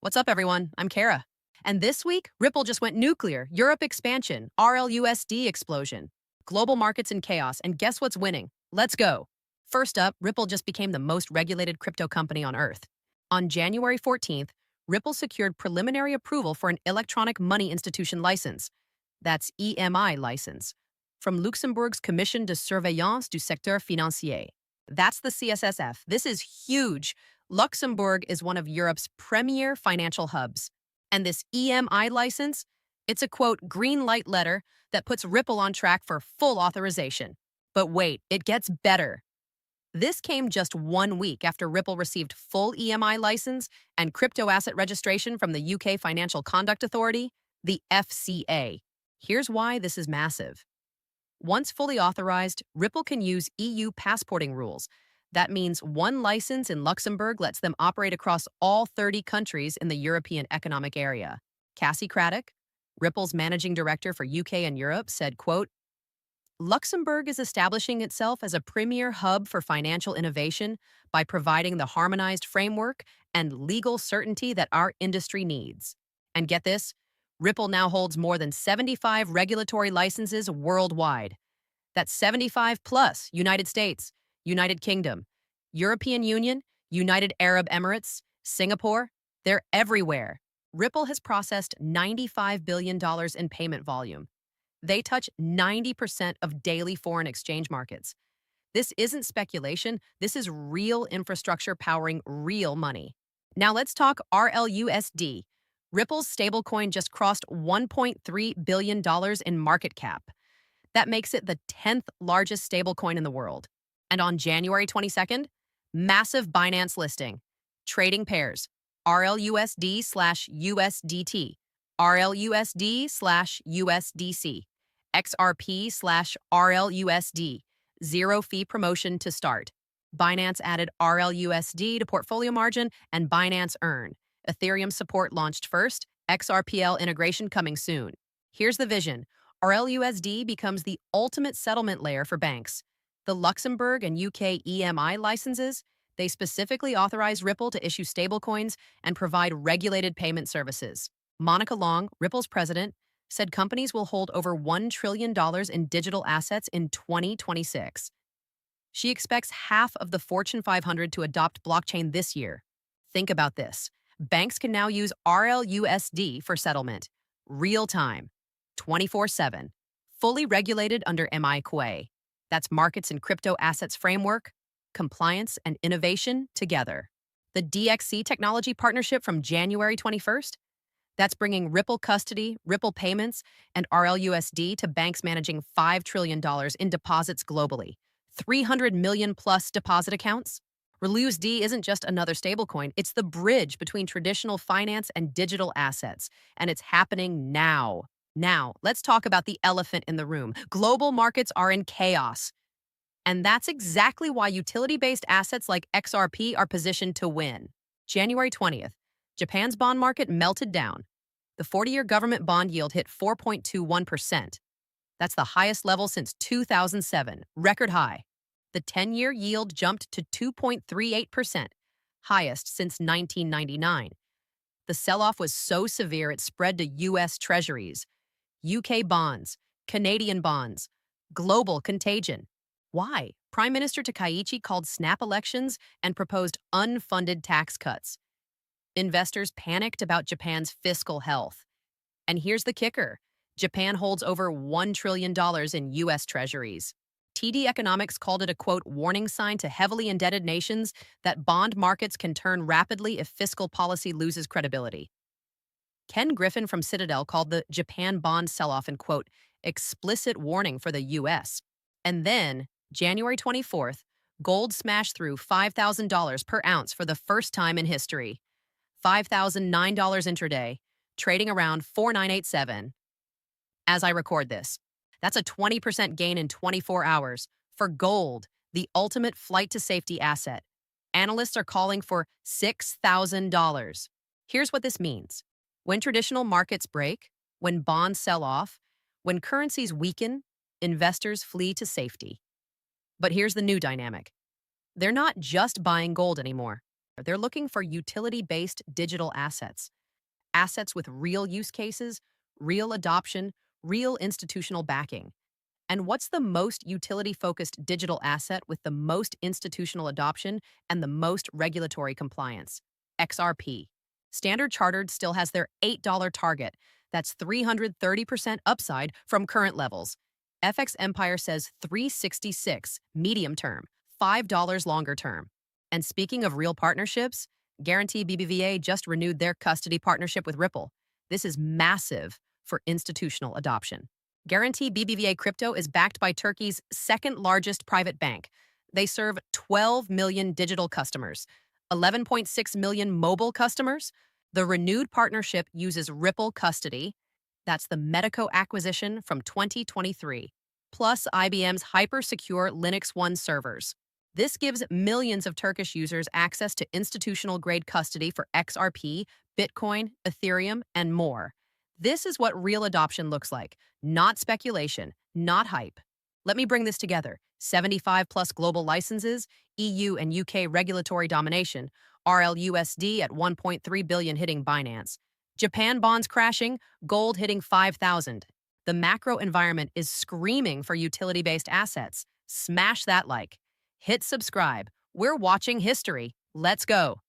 What's up, everyone? I'm Cara. And this week, Ripple just went nuclear, Europe expansion, RLUSD explosion, global markets in chaos, and guess what's winning? Let's go. First up, Ripple just became the most regulated crypto company on Earth. On January 14th, Ripple secured preliminary approval for an electronic money institution license. That's EMI license. From Luxembourg's Commission de Surveillance du Secteur Financier. That's the CSSF. This is huge. Luxembourg is one of Europe's premier financial hubs. And this EMI license, it's a quote, green light letter that puts Ripple on track for full authorization. But wait, it gets better. This came just 1 week after Ripple received full EMI license and crypto asset registration from the UK Financial Conduct Authority, the FCA. Here's why this is massive. Once fully authorized, Ripple can use EU passporting rules. That means one license in Luxembourg lets them operate across all 30 countries in the European Economic Area. Cassie Craddock, Ripple's managing director for UK and Europe, said, quote, Luxembourg is establishing itself as a premier hub for financial innovation by providing the harmonized framework and legal certainty that our industry needs. And get this, Ripple now holds more than 75 regulatory licenses worldwide. That's 75 plus United States, United Kingdom, European Union, United Arab Emirates, Singapore. They're everywhere. Ripple has processed $95 billion in payment volume. They touch 90% of daily foreign exchange markets. This isn't speculation. This is real infrastructure powering real money. Now let's talk RLUSD. Ripple's stablecoin just crossed $1.3 billion in market cap. That makes it the 10th largest stablecoin in the world. And on January 22nd, massive Binance listing. Trading pairs, RLUSD/USDT, RLUSD/USDC, XRP/RLUSD. Zero fee promotion to start. Binance added RLUSD to portfolio margin and Binance Earn. Ethereum support launched first, XRPL integration coming soon. Here's the vision. RLUSD becomes the ultimate settlement layer for banks. The Luxembourg and UK EMI licenses, they specifically authorize Ripple to issue stablecoins and provide regulated payment services. Monica Long, Ripple's president, said companies will hold over $1 trillion in digital assets in 2026. She expects half of the Fortune 500 to adopt blockchain this year. Think about this. Banks can now use RLUSD for settlement, real time, 24/7, fully regulated under MiQA. That's Markets and Crypto Assets Framework, compliance and innovation together. The DXC technology partnership from January 21st, that's bringing Ripple custody, Ripple payments, and RLUSD to banks managing $5 trillion in deposits globally, 300 million plus deposit accounts. RLUSD isn't just another stablecoin, it's the bridge between traditional finance and digital assets, and it's happening now. Now, let's talk about the elephant in the room. Global markets are in chaos. And that's exactly why utility-based assets like XRP are positioned to win. January 20th, Japan's bond market melted down. The 40-year government bond yield hit 4.21%. That's the highest level since 2007, record high. The 10-year yield jumped to 2.38%, highest since 1999. The sell-off was so severe it spread to U.S. Treasuries, UK bonds, Canadian bonds, global contagion. Why? Prime Minister Takaichi called snap elections and proposed unfunded tax cuts. Investors panicked about Japan's fiscal health. And here's the kicker. Japan holds over $1 trillion in U.S. treasuries. TD Economics called it a, quote, warning sign to heavily indebted nations that bond markets can turn rapidly if fiscal policy loses credibility. Ken Griffin from Citadel called the Japan bond sell-off an, quote, explicit warning for the U.S. And then, January 24th, gold smashed through $5,000 per ounce for the first time in history. $5,009 intraday, trading around 4987. As I record this, that's a 20% gain in 24 hours for gold, the ultimate flight to safety asset. Analysts are calling for $6,000. Here's what this means. When traditional markets break, when bonds sell off, when currencies weaken, investors flee to safety. But here's the new dynamic. They're not just buying gold anymore. They're looking for utility-based digital assets, assets with real use cases, real adoption, real institutional backing. And what's the most utility-focused digital asset with the most institutional adoption and the most regulatory compliance? XRP. Standard Chartered still has their $8 target. That's 330% upside from current levels. FX Empire says 366 medium term, $5 longer term. And speaking of real partnerships, Guarantee BBVA just renewed their custody partnership with Ripple. This is massive for institutional adoption. Guarantee BBVA Crypto is backed by Turkey's second largest private bank. They serve 12 million digital customers, 11.6 million mobile customers. The renewed partnership uses Ripple custody. That's the Medico acquisition from 2023, plus IBM's hyper-secure Linux One servers. This gives millions of Turkish users access to institutional-grade custody for XRP, Bitcoin, Ethereum, and more. This is what real adoption looks like, not speculation, not hype. Let me bring this together. 75 plus global licenses, EU and UK regulatory domination, RLUSD at 1.3 billion hitting Binance. Japan bonds crashing, gold hitting 5,000. The macro environment is screaming for utility-based assets. Smash that like. Hit subscribe. We're watching history. Let's go.